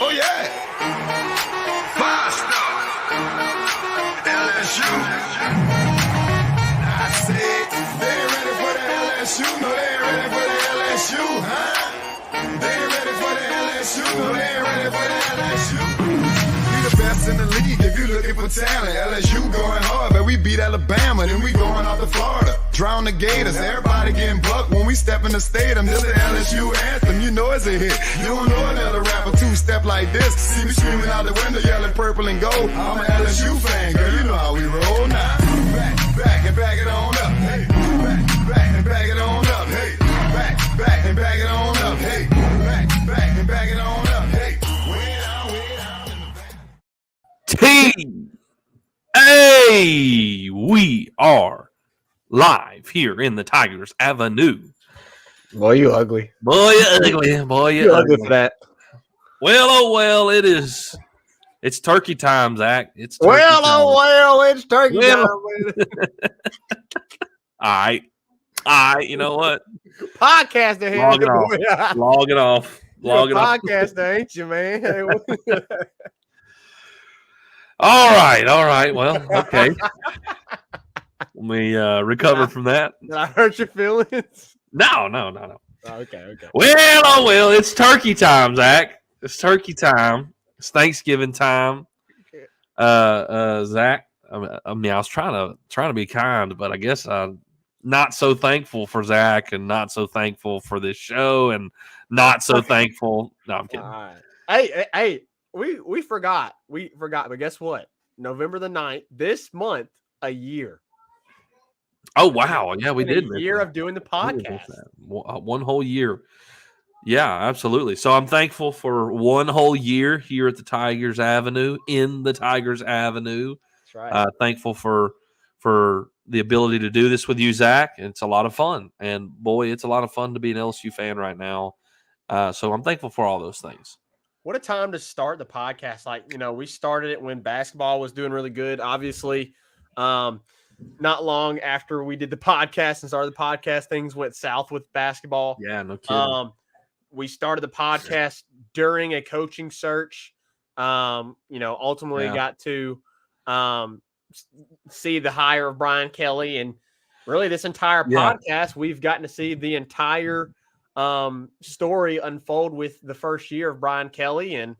Oh, yeah. Five-star. LSU. I said, they ain't ready for the LSU. No, they ain't ready for the LSU, huh? They ain't ready for the LSU. No, they ain't ready for the LSU. We the best in the league if you looking for talent. LSU going hard, but we beat Alabama, then we going out to Florida. Drown the Gators, everybody getting bucked when we step in the stadium. This the LSU anthem, you know it's a hit. You don't know another rapper two-step like this. See me screaming out the window, yelling purple and gold. I'm an LSU fan, girl, you know how we roll now. Back and back it on up, hey. Back and back it on up, hey. Back and back it on up, hey. Back and back it on up, hey. Way down in the back. Team A, we are live here in the Tigers Avenue. Boy, you ugly. Boy, you ugly. Boy, you ugly ugly. for that. Well, oh, well, it is. It's turkey time, Zach. It's turkey Well, time. oh, well, it's turkey Well. time. All right. You know what? Podcaster here. Log it off. Log it off. Log it off. Podcaster, ain't you, man? All right. Well, okay. Let me recover from that. Did I hurt your feelings? No. Oh, okay. Well, oh, well, it's turkey time, Zach. It's turkey time. It's Thanksgiving time. Zach, I was trying to be kind, but I guess I'm not so thankful for Zach and not so thankful for this show and not so thankful. No, I'm kidding. All right. Hey, we forgot. But guess what? November the 9th, this month, a year. Oh, wow. Yeah, we did. A year of doing the podcast. One whole year. Yeah, absolutely. So I'm thankful for one whole year here at the Tigers Avenue, in the Tigers Avenue. That's right. Thankful for the ability to do this with you, Zach. It's a lot of fun. And, boy, it's a lot of fun to be an LSU fan right now. So I'm thankful for all those things. What a time to start the podcast. Like, we started it when basketball was doing really good. Obviously, not long after we did the podcast and started the podcast, things went south with basketball. Yeah, no kidding. We started the podcast during a coaching search. Ultimately got to see the hire of Brian Kelly. And really this entire podcast, we've gotten to see the entire story unfold with the first year of Brian Kelly. And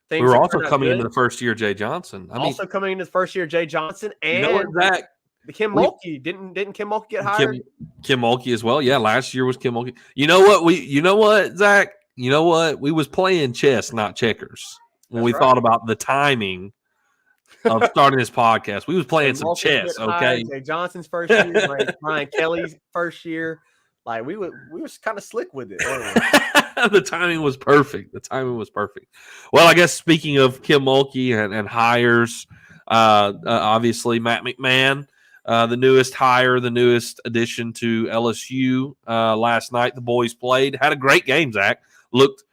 things we were also coming into the first year of Jay Johnson. Coming into the first year of Jay Johnson. And Zach? Kim Mulkey. Didn't Kim Mulkey get hired? Kim Mulkey as well. Yeah, last year was Kim Mulkey. You know what, Zach? You know what? We was playing chess, not checkers. When we thought about the timing of starting this podcast, we was playing some chess. Okay, Jay Johnson's first year, Brian Kelly's first year. Like we was kind of slick with it. The timing was perfect. Well, I guess speaking of Kim Mulkey and hires, obviously Matt McMahon. The newest hire, the newest addition to LSU. Last night, the boys played. Had a great game, Zach. Looked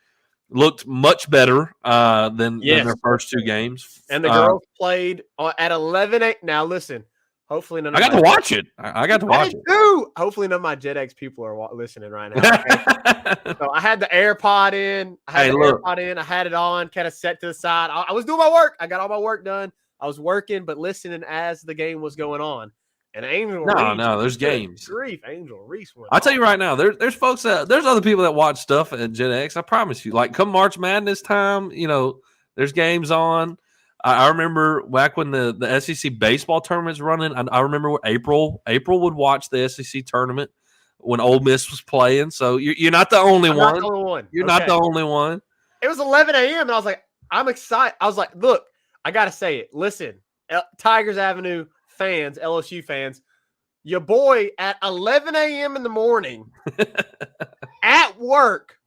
much better than their first two games. And the girls played at 11. Now, listen. Hopefully, I got to watch it. I got to watch it. Too. Hopefully, none of my JetX people are listening right now. Okay? So I had the AirPod in. I had it on, kind of set to the side. I was doing my work. I got all my work done. I was working, but listening as the game was going on. And Angel Reese, there's games. Grief, Angel Reese went I'll tell you right now, there's folks there's other people that watch stuff at Gen X. I promise you. Like come March Madness time, there's games on. I remember back when the SEC baseball tournament's running. I remember April would watch the SEC tournament when Ole Miss was playing. So you're not the only one. You're not the only one. It was 11 a.m. and I was like, I'm excited. I was like, look, I gotta say it. Listen, Tigers Avenue fans, LSU fans, your boy at 11 a.m. in the morning at work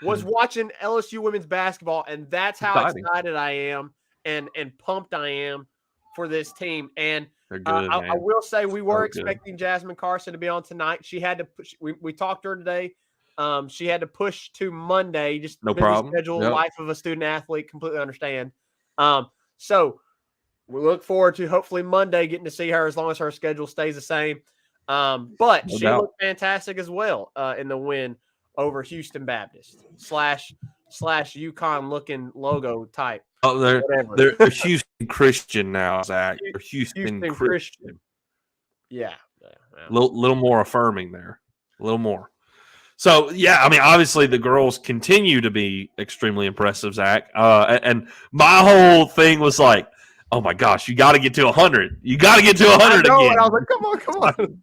was watching LSU women's basketball, and that's how excited I am and pumped I am for this team. And I will say we were expecting Jasmine Carson to be on tonight. She had to push. We talked to her today. She had to push to Monday. Just no problem. Schedule, life of a student athlete. Completely understand. So we look forward to hopefully Monday getting to see her as long as her schedule stays the same. But she looked fantastic as well in the win over Houston Baptist / UConn looking logo type. Oh, Whatever. they're Houston Christian now, Zach. They're Houston Houston Christian. Yeah. Little more affirming there. A little more. So, yeah, I mean, obviously the girls continue to be extremely impressive, Zach. And my whole thing was like, oh, my gosh, you got to get to 100. You got to get to 100 I know, again. and I was like, come on.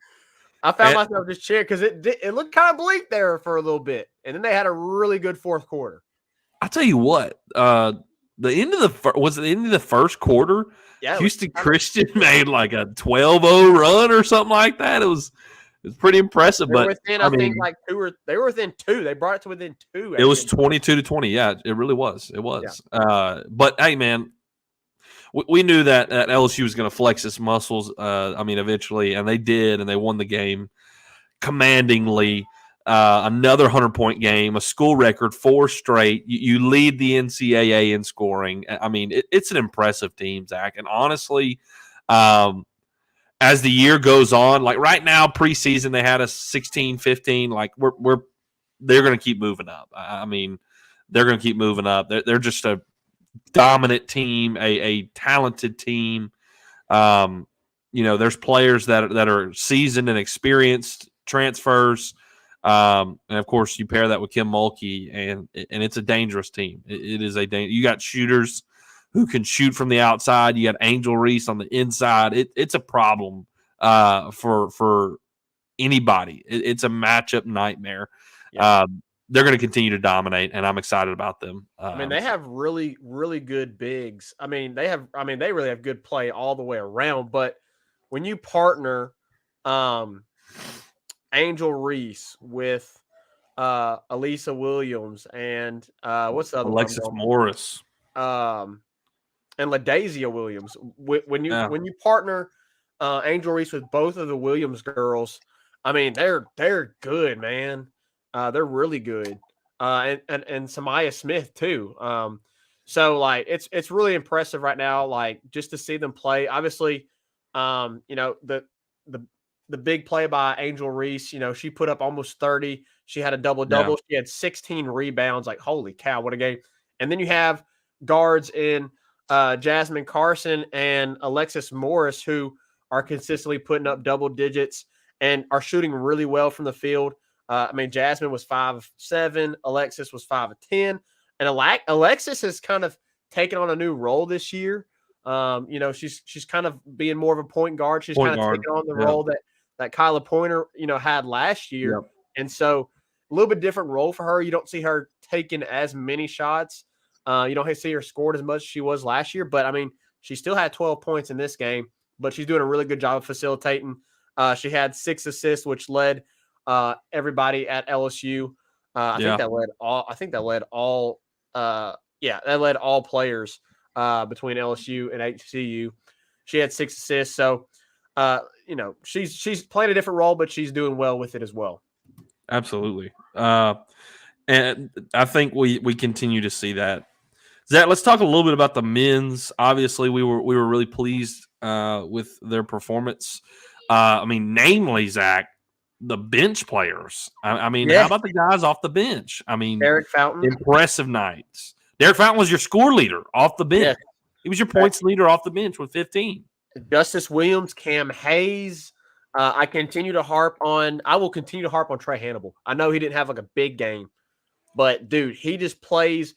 I found myself just cheering because it looked kind of bleak there for a little bit. And then they had a really good fourth quarter. I'll tell you what, the end of the first quarter, Yeah, Houston Christian made like a 12-0 run or something like that. It was pretty impressive. They were But within, I think, like they were within 2. They brought it to within 2. It was 22-20. Yeah, it really was. It was. Yeah. But hey, man, we knew that LSU was going to flex its muscles. Eventually, and they did, and they won the game commandingly. Another 100-point game, a school record, 4 straight. You lead the NCAA in scoring. I mean, it's an impressive team, Zach. And honestly, as the year goes on, like right now, preseason, they had a 16-15. Like they're going to keep moving up. I mean, they're going to keep moving up. They're just a dominant team, a talented team. There's players that are seasoned and experienced transfers. And of course, you pair that with Kim Mulkey, and it's a dangerous team. It is you got shooters who can shoot from the outside. You got Angel Reese on the inside. It's a problem for anybody. It's a matchup nightmare. Yeah. They're going to continue to dominate, and I'm excited about them. They have really, really good bigs. they really have good play all the way around. But when you partner Angel Reese with Elisa Williams and what's the other Alexis one? Morris. And LaDazia Williams. When you partner Angel Reese with both of the Williams girls, they're good, man. They're really good. And Samaya Smith too. So like it's really impressive right now, like just to see them play. Obviously, the big play by Angel Reese, she put up almost 30. She had a double-double. Yeah. She had 16 rebounds. Like, holy cow, what a game. And then you have guards in Jasmine Carson and Alexis Morris who are consistently putting up double digits and are shooting really well from the field. Jasmine was 5 of 7. Alexis was 5 of 10. And Alexis has kind of taken on a new role this year. She's kind of being more of a point guard. She's kind of taking on the role that Kyla Pointer, had last year. Yep. And so a little bit different role for her. You don't see her taking as many shots. You don't see her scored as much as she was last year. But, she still had 12 points in this game. But she's doing a really good job of facilitating. She had 6 assists, which led everybody at LSU. I think that led all players between LSU and HCU. She had 6 assists. So, she's playing a different role, but she's doing well with it as well. Absolutely. And I think we continue to see that. Zach, let's talk a little bit about the men's. Obviously, we were really pleased with their performance. Namely, Zach, the bench players. How about the guys off the bench? Derek Fountain. Impressive nights. Derek Fountain was your score leader off the bench. Yeah. He was your points leader off the bench with 15. Justice Williams, Cam Hayes. I will continue to harp on Trey Hannibal. I know he didn't have like a big game, but dude, he just plays.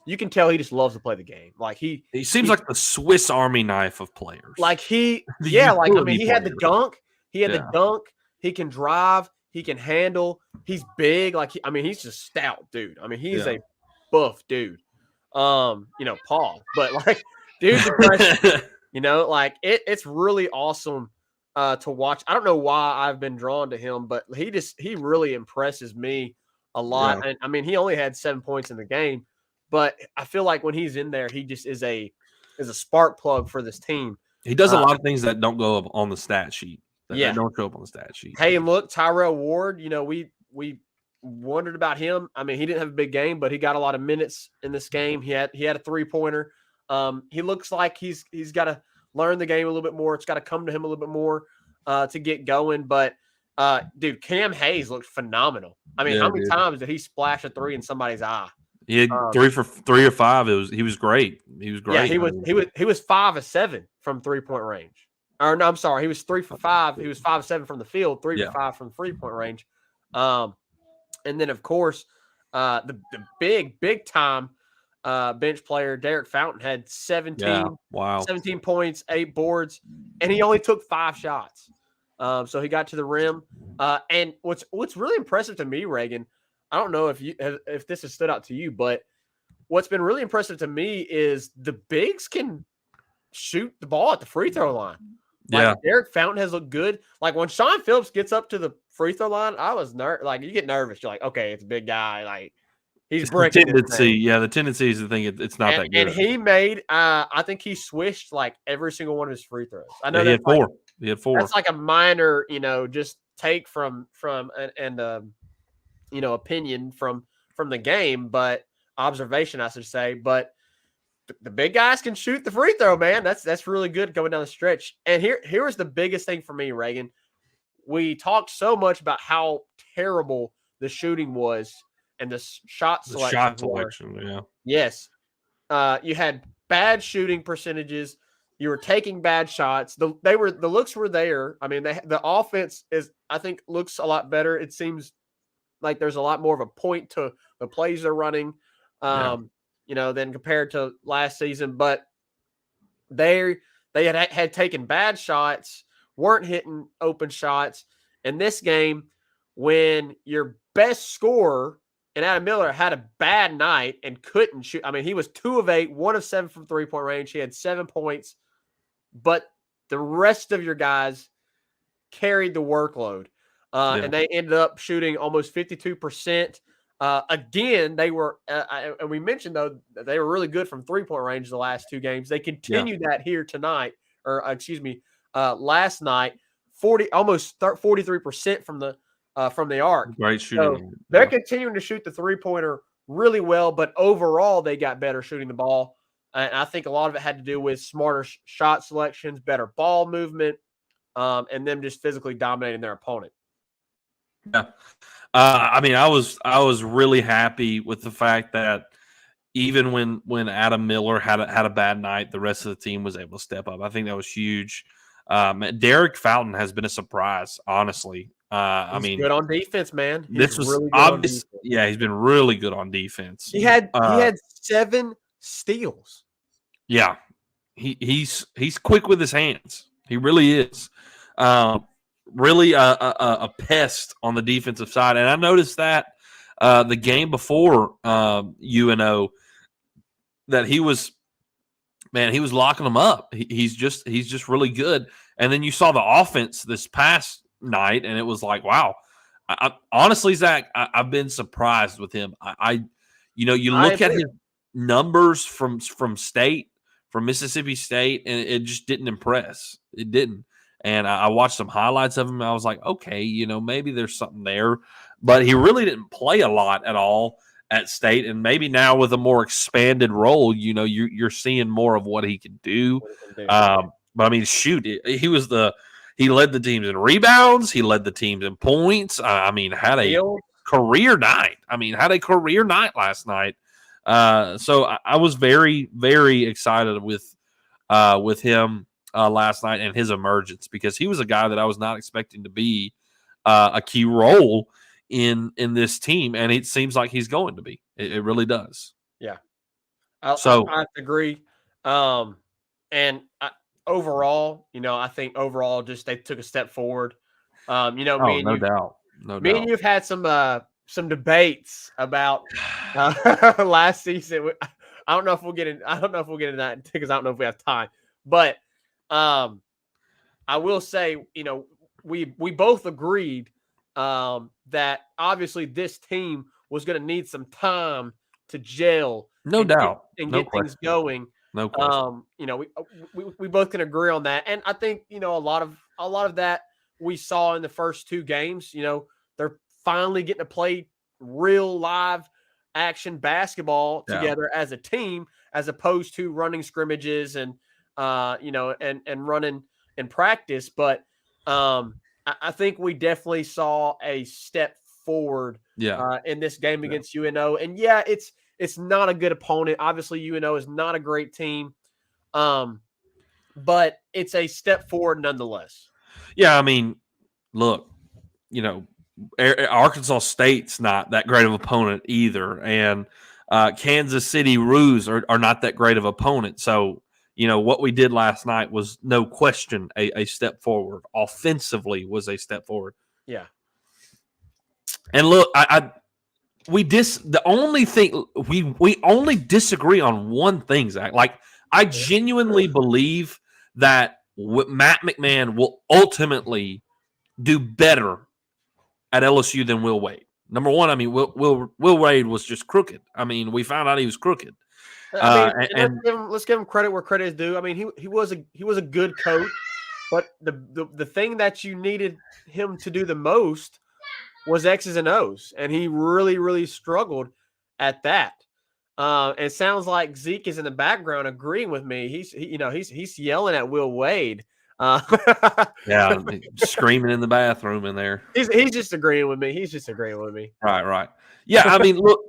You can tell he just loves to play the game. Like he seems like the Swiss Army knife of players. Like he had the dunk. He had the dunk. He can drive. He can handle. He's big. Like he's just stout, dude. He's a buff dude. Paul, but like, dude's impressive. It's really awesome to watch. I don't know why I've been drawn to him, but he really impresses me a lot. Yeah. And he only had 7 points in the game, but I feel like when he's in there, he just is a spark plug for this team. He does a lot of things that don't go up on the stat sheet. That don't show up on the stat sheet. Hey, and look, Tyrell Ward, we wondered about him. He didn't have a big game, but he got a lot of minutes in this game. He had a 3-pointer. He looks like he's got to learn the game a little bit more. It's got to come to him a little bit more to get going. But dude, Cam Hayes looked phenomenal. How many times did he splash a 3 in somebody's eye? He had 3 or 5. He was great. He was Yeah, great. he was 5 of 7 from 3-point range. Or no, I'm sorry, he was 3 for 5. He was 5 of 7 from the field, 3 for 5 from 3-point range. And then of course, the big time bench player Derek Fountain had 17 points, 8 boards, and he only took 5 shots. So he got to the rim. And what's really impressive to me, Reagan, I don't know if this has stood out to you, but what's been really impressive to me is the bigs can shoot the ball at the free throw line. Like Derek Fountain has looked good. Like when Sean Phillips gets up to the free throw line, I was like you get nervous. You're like, okay, it's a big guy. Like he's breaking the tendency. The tendency is to think it's not that good. And he made, I think he swished like every single one of his free throws. I know he had 4. He had 4. That's like a minor, just take from opinion from the game, but observation, I should say. But the big guys can shoot the free throw, man. That's really good going down the stretch. And here was the biggest thing for me, Reagan. We talked so much about how terrible the shooting was and the shot selection. Yeah. Yes. You had bad shooting percentages. You were taking bad shots. The looks were there. I mean, the offense looks a lot better. It seems like there's a lot more of a point to the plays they're running. Than compared to last season, but they had taken bad shots, weren't hitting open shots. In this game, when your best scorer and Adam Miller had a bad night and couldn't shoot, I mean, he was 2 of 8, 1 of 7 from 3-point range. He had 7 points, but the rest of your guys carried the workload, and they ended up shooting almost 52%. Again, they were, and we mentioned though that they were really good from 3-point range the last 2 games. They continued that here tonight, last night, almost 43% from the arc. Great shooting. So they're continuing to shoot the 3-pointer really well, but overall they got better shooting the ball. And I think a lot of it had to do with smarter shot selections, better ball movement, and them just physically dominating their opponent. Yeah. I mean, I was really happy with the fact that even when Adam Miller had a bad night, the rest of the team was able to step up. I think that was huge. Derek Fountain has been a surprise, honestly. He's good on defense, man. This was really obvious. Yeah, he's been really good on defense. He had 7 steals. Yeah, he's quick with his hands. He really is. Really a pest on the defensive side. And I noticed that the game before UNO that he was locking them up. He's just really good. And then you saw the offense this past night, and it was like, wow. Honestly, Zach, I've been surprised with him. You look at his numbers from Mississippi State, and it just didn't impress. It didn't. And I watched some highlights of him, and I was like, okay, maybe there's something there. But he really didn't play a lot at all at State. And maybe now with a more expanded role, you're seeing more of what he can do. But I mean, shoot, he led the teams in rebounds. He led the teams in points. Had a career night. Had a career night last night. So I was very, very excited with him last night and his emergence, because he was a guy that I was not expecting to be a key role in this team, and it seems like he's going to be. It really does. Yeah. I agree. Overall, I think overall just they took a step forward. No doubt. Me and you've had some debates about last season. I don't know if we'll get into that because I don't know if we have time. But I will say, we both agreed that obviously this team was going to need some time to gel, get things going. No question. We both can agree on that, and I think a lot of that we saw in the first 2 games. They're finally getting to play real live action basketball together as a team, as opposed to running scrimmages and running in practice. But I think we definitely saw a step forward in this game against UNO. And It's not a good opponent. Obviously, UNO is not a great team, but it's a step forward nonetheless. Yeah, I mean, look, Arkansas State's not that great of an opponent either, and Kansas City Roos are not that great of an opponent. So, what we did last night was no question a step forward. Offensively was a step forward. Yeah. And look, the only thing we only disagree on one thing, Zach. Like, I genuinely believe that Matt McMahon will ultimately do better at LSU than Will Wade. Number one, I mean, Will Wade was just crooked. I mean, we found out he was crooked. Let's give him credit where credit is due. I mean, he was a good coach, but the thing that you needed him to do the most was X's and O's, and he really, really struggled at that. It sounds like Zeke is in the background agreeing with me. He's yelling at Will Wade. Yeah, screaming in the bathroom in there. He's just agreeing with me. He's just agreeing with me. Right. Yeah, I mean, look,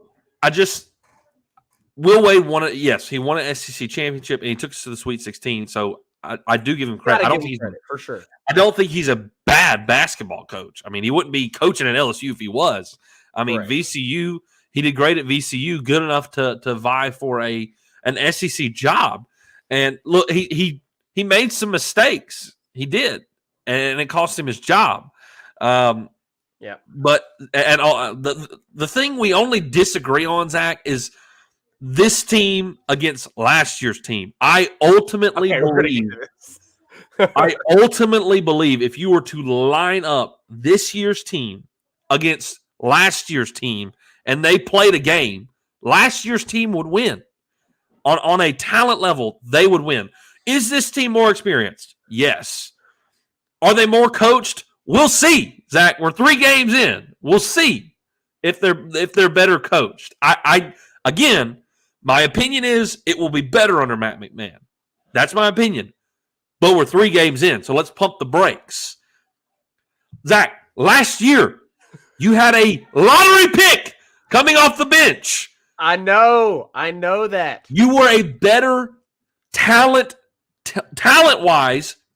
Will Wade won it. Yes, he won an SEC championship, and he took us to the Sweet 16. So I do give him credit. I don't think for sure. I don't think he's a bad basketball coach. I mean, he wouldn't be coaching at LSU if he was. I mean, Right. VCU, he did great at VCU, good enough to vie for an SEC job. And look, he made some mistakes. He did, and it cost him his job. Yeah. But the thing we only disagree on, Zach, is this team against last year's team. I ultimately believe if you were to line up this year's team against last year's team and they played a game, last year's team would win. On a talent level, they would win. Is this team more experienced? Yes. Are they more coached? We'll see, Zach. We're 3 games in. We'll see if they're better coached. Again, my opinion is it will be better under Matt McMahon. That's my opinion. But we're 3 games in, so let's pump the brakes. Zach, last year, you had a lottery pick coming off the bench. I know that. You were a better talent-wise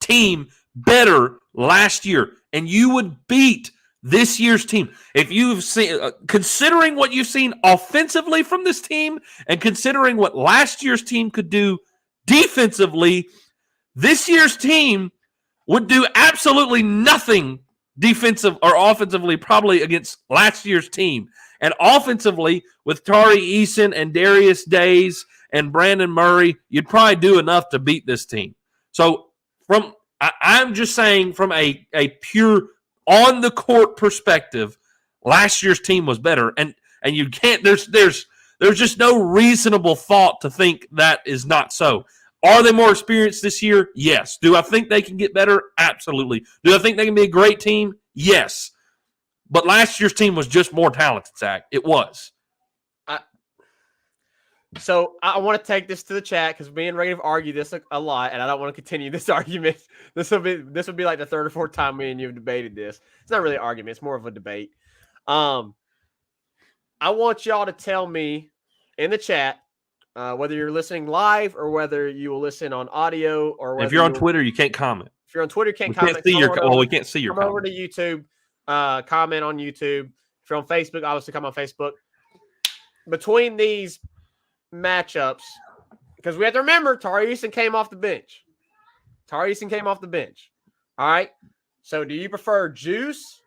team better last year, and you would beat this year's team. If you've seen, considering what you've seen offensively from this team and considering what last year's team could do defensively, this year's team would do absolutely nothing defensive or offensively probably against last year's team. And offensively, with Tari Eason and Darius Days and Brandon Murray, you'd probably do enough to beat this team. So I'm just saying from a pure on the court perspective, last year's team was better. And you can't, there's just no reasonable thought to think that is not so. Are they more experienced this year? Yes. Do I think they can get better? Absolutely. Do I think they can be a great team? Yes. But last year's team was just more talented, Zach. It was. So I want to take this to the chat because me and Ray have argued this a lot, and I don't want to continue this argument. This would be like the 3rd or 4th time me and you have debated this. It's not really an argument; it's more of a debate. I want y'all to tell me in the chat whether you're listening live or whether you will listen on audio or whether if you're on Twitter, you can't comment. If you're on Twitter, you can't we comment. Can't see your, we can't see your comment. comment. Over to YouTube, comment on YouTube. If you're on Facebook, obviously come on Facebook. Between these matchups, because we have to remember Tari Eason came off the bench. All right. So do you prefer Juice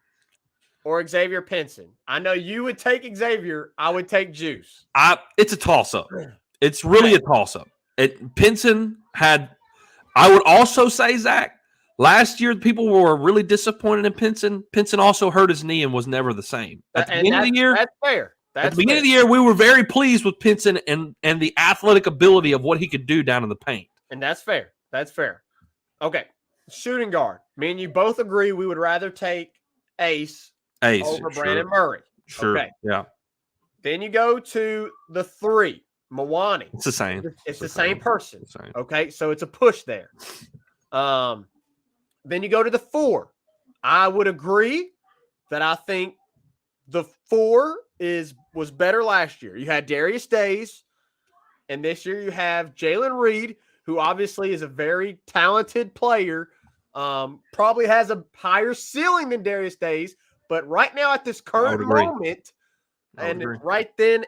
or Xavier Pinson? I know you would take Xavier. I would take Juice. It's a toss-up. It's really a toss-up. Pinson had – I would also say, Zach, last year people were really disappointed in Pinson. Pinson also hurt his knee and was never the same. At the beginning of the year – that's fair. At the beginning of the year, we were very pleased with Pinson and the athletic ability of what he could do down in the paint. And that's fair. Okay. Shooting guard. Me and you both agree we would rather take Ace over Brandon Murray. Sure. Okay. Yeah. Then you go to the 3, Mawani. It's the same. It's the same person. Okay. So it's a push there. Then you go to the 4. I would agree that I think the 4 was better last year. You had Darius Days, and this year you have Jalen Reed, who obviously is a very talented player, probably has a higher ceiling than Darius Days, but right now at this current moment, and right then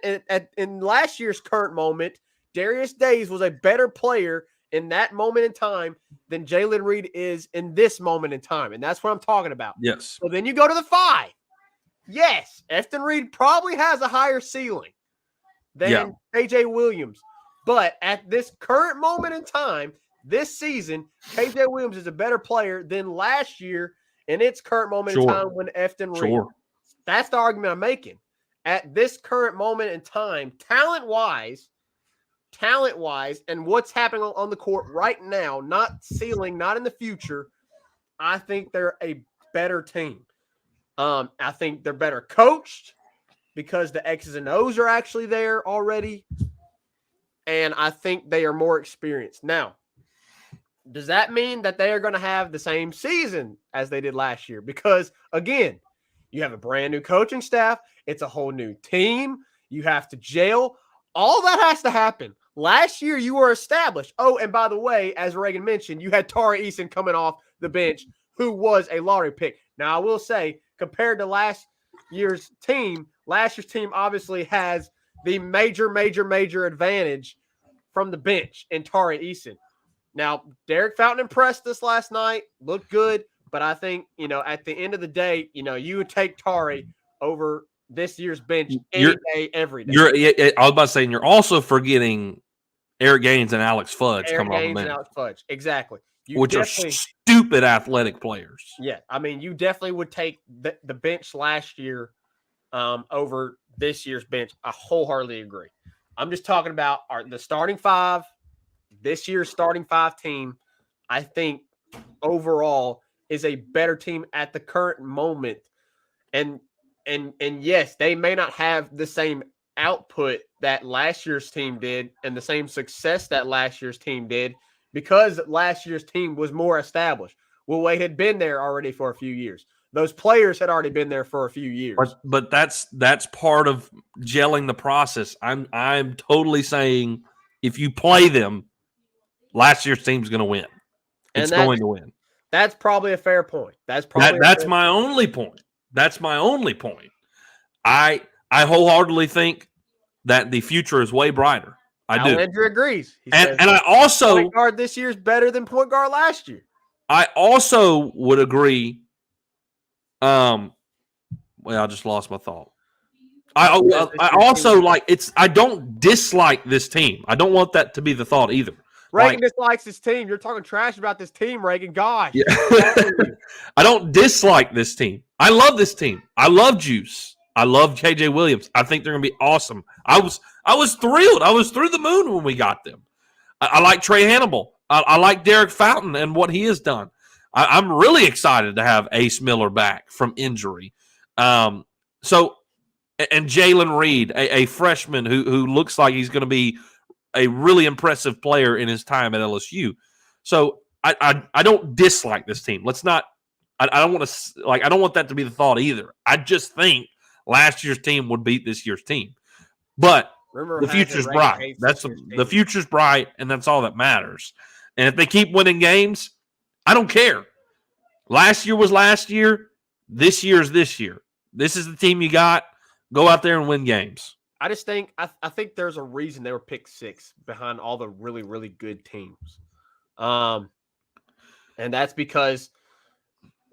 in last year's current moment, Darius Days was a better player in that moment in time than Jalen Reed is in this moment in time. And that's what I'm talking about. Yes. So then you go to the 5. Yes, Efton Reed probably has a higher ceiling than KJ Williams. But at this current moment in time, this season, KJ Williams is a better player than last year in its current moment in time when Efton Reed. That's the argument I'm making. At this current moment in time, talent-wise, and what's happening on the court right now, not ceiling, not in the future, I think they're a better team. I think they're better coached because the X's and O's are actually there already. And I think they are more experienced. Now, does that mean that they are going to have the same season as they did last year? Because, again, you have a brand new coaching staff. It's a whole new team. You have to gel. All that has to happen. Last year, you were established. Oh, and by the way, as Reagan mentioned, you had Tari Eason coming off the bench, who was a lottery pick. Now, I will say, compared to last year's team obviously has the major advantage from the bench in Tari Eason. Now, Derek Fountain impressed us last night, looked good, but I think, at the end of the day, you would take Tari over this year's bench any day, every day. I was about to say, and you're also forgetting Eric Gaines and Alex Fudge coming off the bench. And Alex Fudge, exactly. Which are stupid athletic players. Yeah, I mean, you definitely would take the bench last year over this year's bench. I wholeheartedly agree. I'm just talking about the starting 5, this year's starting 5 team, I think overall is a better team at the current moment. And yes, they may not have the same output that last year's team did and the same success that last year's team did because last year's team was more established. Will Wade had been there already for a few years. Those players had already been there for a few years. But that's part of gelling the process. I'm totally saying if you play them, last year's team's going to win. It's going to win. That's probably a fair point. That's my only point. That's my only point. I wholeheartedly think that the future is way brighter. I do. Andrew agrees. And I also point guard this year is better than point guard last year. I also would agree. I just lost my thought. I also I don't dislike this team. I don't want that to be the thought either. Reagan dislikes his team. You're talking trash about this team, Reagan. Gosh. Yeah. I don't dislike this team. I love this team. I love Juice. I love KJ Williams. I think they're going to be awesome. I was thrilled. I was through the moon when we got them. I like Trey Hannibal. I like Derek Fountain and what he has done. I'm really excited to have Ace Miller back from injury. And Jalen Reed, a freshman who looks like he's going to be a really impressive player in his time at LSU. So I don't dislike this team. Let's not. I don't want to I don't want that to be the thought either. I just think last year's team would beat this year's team. But the future's bright. The future's bright, and that's all that matters. And if they keep winning games, I don't care. Last year was last year. This year is this year. This is the team you got. Go out there and win games. I just think I think there's a reason they were picked 6 behind all the really, really good teams. And that's because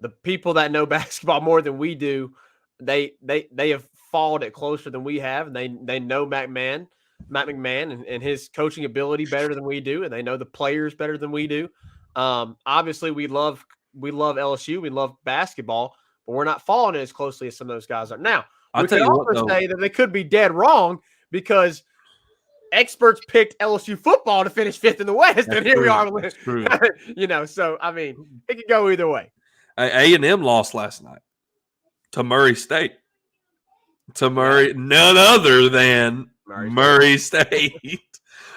the people that know basketball more than we do, they have followed it closer than we have, and they know Matt McMahon and his coaching ability better than we do, and they know the players better than we do. Obviously, we love LSU, we love basketball, but we're not following it as closely as some of those guys are. Now, we could also say that they could be dead wrong because experts picked LSU football to finish 5th in the West, and here we are. So I mean, it could go either way. A&M lost last night to Murray State. None other than Murray State,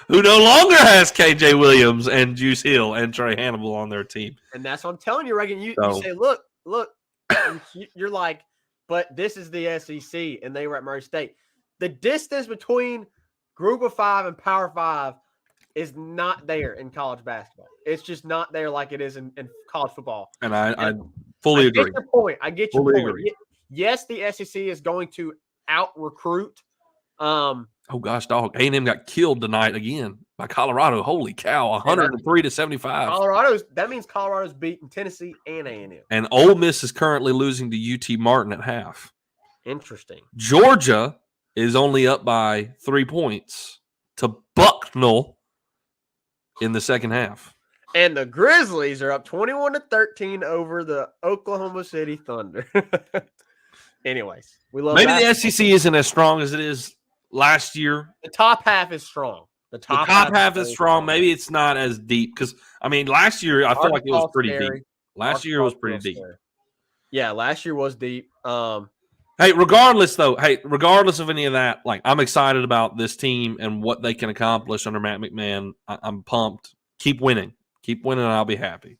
who no longer has KJ Williams and Juice Hill and Trey Hannibal on their team. And that's what I'm telling you, Reagan. You say, look, you're like, but this is the SEC, and they were at Murray State. The distance between Group of Five and Power Five is not there in college basketball. It's just not there like it is in college football. And I fully agree. I get your point. I get your Fully point. agree. Yes, the SEC is going to out-recruit. Oh, gosh, dog. A&M got killed tonight again by Colorado. Holy cow, 103-75. That means Colorado's beating Tennessee and A&M. And Ole Miss is currently losing to UT Martin at half. Interesting. Georgia is only up by 3 points to Bucknell in the second half. And the Grizzlies are up 21-13 over the Oklahoma City Thunder. Anyways, we love Maybe that. the SEC isn't as strong as it is last year. The top half is strong. The top half is strong. Maybe it's not as deep because, I mean, last year I feel like it was pretty deep. Last year was pretty deep. Yeah, last year was deep. Hey, regardless of any of that, like I'm excited about this team and what they can accomplish under Matt McMahon. I'm pumped. Keep winning. Keep winning, and I'll be happy.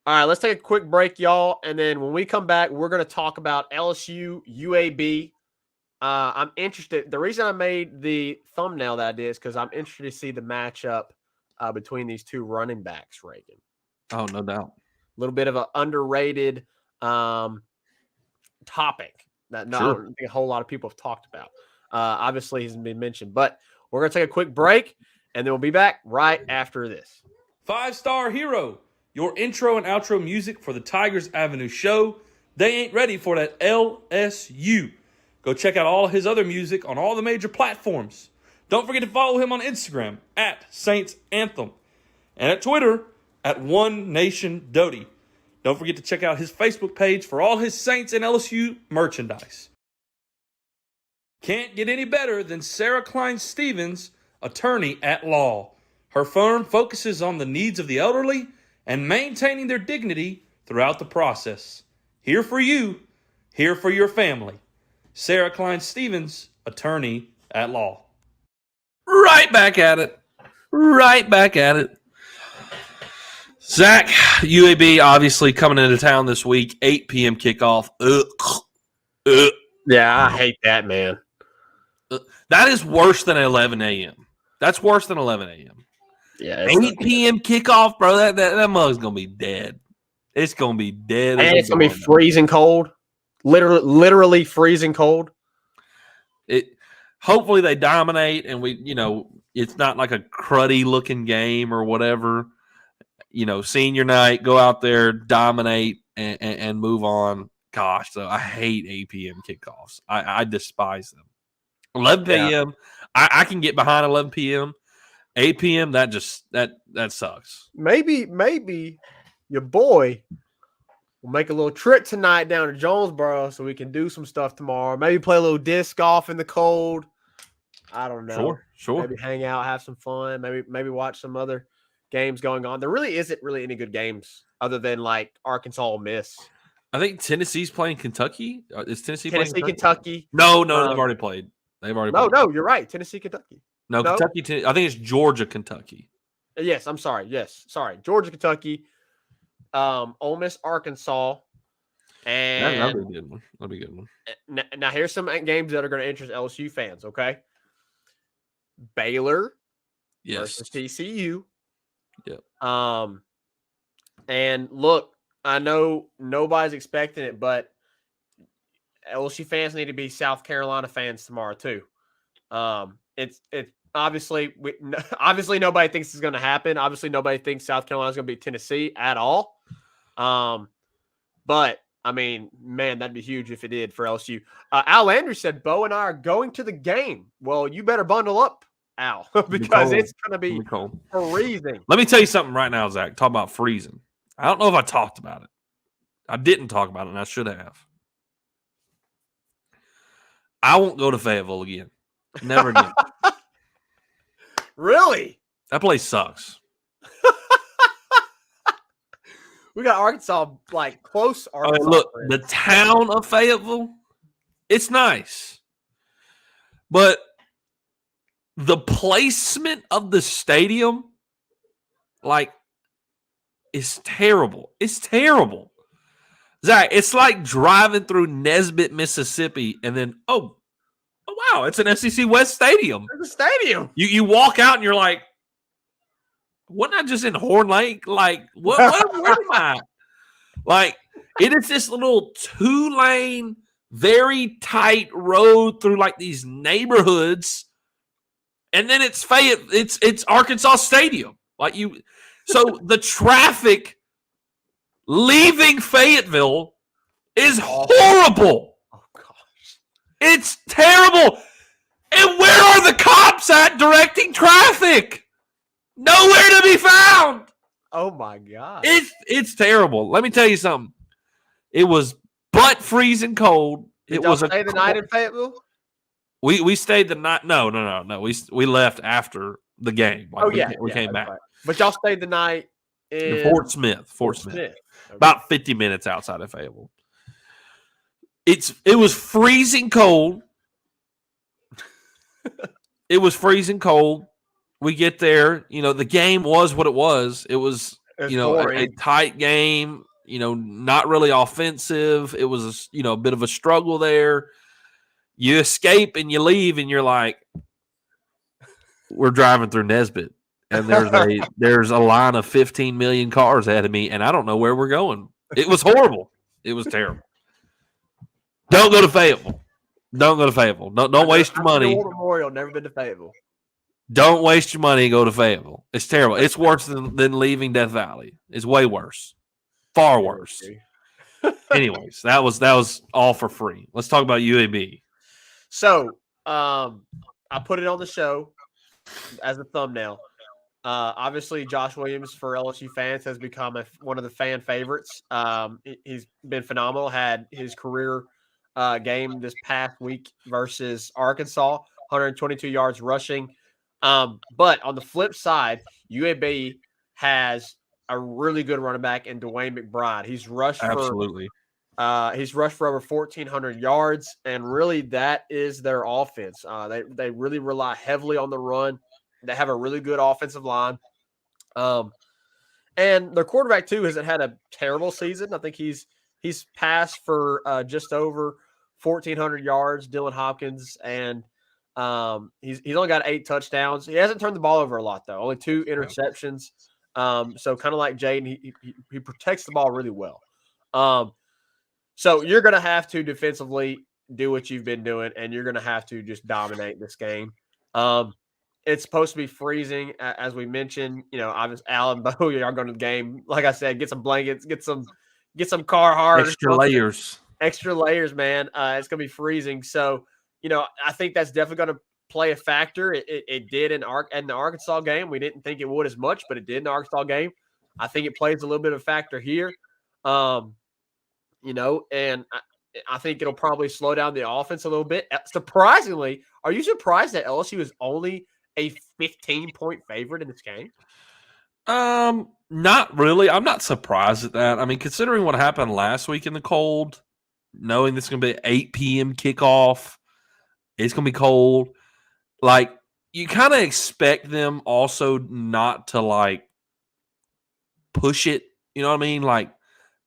All right, let's take a quick break, y'all. And then when we come back, we're going to talk about LSU, UAB. I'm interested. The reason I made the thumbnail that I did is because I'm interested to see the matchup between these two running backs, Reagan. Oh, no doubt. A little bit of an underrated topic that I don't think a whole lot of people have talked about. Obviously, hasn't been mentioned. But we're going to take a quick break, and then we'll be back right after this. 5-Star Hero, your intro and outro music for the Tigers Avenue show. They ain't ready for that LSU. Go check out all his other music on all the major platforms. Don't forget to follow him on Instagram at Saints Anthem and at Twitter at One Nation Doty. Don't forget to check out his Facebook page for all his Saints and LSU merchandise. Can't get any better than Sarah Klein Stevens, attorney at law. Her firm focuses on the needs of the elderly and maintaining their dignity throughout the process. Here for you, here for your family. Sarah Klein Stevens, attorney at law. Right back at it. Zach, UAB obviously coming into town this week, 8 p.m. kickoff. Yeah, I hate that, man. That is worse than 11 a.m. That's worse than 11 a.m. Yeah, 8 p.m. kickoff, bro. That mug's going to be dead. It's going to be dead. And it's going to be freezing cold. Literally freezing cold. Hopefully they dominate and it's not like a cruddy looking game or whatever. Senior night, go out there, dominate, and move on. Gosh, so I hate 8 p.m. kickoffs. I despise them. 11 p.m., I can get behind 11 p.m. 8 p.m., that sucks. Maybe your boy will make a little trip tonight down to Jonesboro so we can do some stuff tomorrow. Maybe play a little disc golf in the cold. I don't know. Sure. Maybe hang out, have some fun. Maybe watch some other games going on. There really isn't really any good games other than like Arkansas Ole Miss. I think Tennessee's playing Kentucky. Is Tennessee playing Kentucky? No, they've already played. Played. No, you're right. Tennessee, Kentucky. No, Kentucky. I think it's Georgia, Kentucky. Yes, I'm sorry. Yes, sorry. Georgia, Kentucky. Ole Miss, Arkansas. And that'll be a good one. That'll be a good one. Now, here's some games that are going to interest LSU fans, okay? Baylor versus TCU. Yep. And look, I know nobody's expecting it, but LSU fans need to be South Carolina fans tomorrow too. It's obviously nobody thinks it's going to happen. Obviously, nobody thinks South Carolina's going to beat Tennessee at all. But I mean, man, that'd be huge if it did for LSU. Al Landry said Bo and I are going to the game. Well, you better bundle up, Al, because it's going to be freezing. Let me tell you something right now, Zach. Talk about freezing. I don't know if I talked about it. I didn't talk about it, and I should have. I won't go to Fayetteville again. Never again. Really? That place sucks. We got Arkansas, like close Arkansas. Look, the town of Fayetteville, it's nice. But the placement of the stadium, like, is terrible. It's terrible. Zach, it's like driving through Nesbitt, Mississippi, and then oh wow, it's an SEC West stadium. There's a stadium. You walk out and you're like, wasn't I just in Horn Lake? Like, where am I? Like, it is this little 2-lane, very tight road through like these neighborhoods, and then it's it's Arkansas Stadium. So the traffic leaving Fayetteville is horrible. Oh gosh, It's terrible. And where are the cops at directing traffic? Nowhere to be found. oh my god. It's terrible. Let me tell you something. It was butt freezing cold. Did It y'all was stay the night in Fayetteville? we stayed the night. No. We left after the game. Like, we came back. Right. But y'all stayed the night in Fort Smith. Okay. About 50 minutes outside of Fayetteville. It was freezing cold. It was freezing cold. We get there. The game was what it was. It was a tight game. Not really offensive. It was a bit of a struggle there. You escape and you leave, and you're like, we're driving through Nesbitt, and there's a line of 15 million cars ahead of me, and I don't know where we're going. It was horrible. It was terrible. Don't go to Fayetteville. Don't go to Fayetteville. Don't waste your money. Memorial, never been to Fayetteville. Don't waste your money and go to Fayetteville. It's terrible. It's worse than leaving Death Valley. It's way worse. Far worse. Anyways, that was all for free. Let's talk about UAB. So, I put it on the show as a thumbnail. Obviously, Josh Williams for LSU fans has become one of the fan favorites. He's been phenomenal. Had his career game this past week versus Arkansas, 122 yards rushing. But on the flip side, UAB has a really good running back in Dwayne McBride. He's rushed Absolutely. He's rushed for over 1,400 yards, and really that is their offense. They really rely heavily on the run. They have a really good offensive line. And their quarterback too hasn't had a terrible season. I think he's passed for just over 1,400 yards, Dylan Hopkins, and he's only got 8 touchdowns. He hasn't turned the ball over a lot though. Only 2 interceptions. So kind of like Jaden, he protects the ball really well. So you're going to have to defensively do what you've been doing, and you're going to have to just dominate this game. It's supposed to be freezing, as we mentioned. Obviously, Al and Bo are going to the game. Like I said, get some blankets, get some Carhartt. Extra layers, man. It's going to be freezing. So, I think that's definitely going to play a factor. It did in the Arkansas game. We didn't think it would as much, but it did in the Arkansas game. I think it plays a little bit of a factor here. And I think it'll probably slow down the offense a little bit. Surprisingly, are you surprised that LSU is only a 15-point favorite in this game? Not really. I'm not surprised at that. I mean, considering what happened last week in the cold, knowing this is going to be an 8 p.m. kickoff, it's going to be cold. Like, you kind of expect them also not to, like, push it. You know what I mean? Like,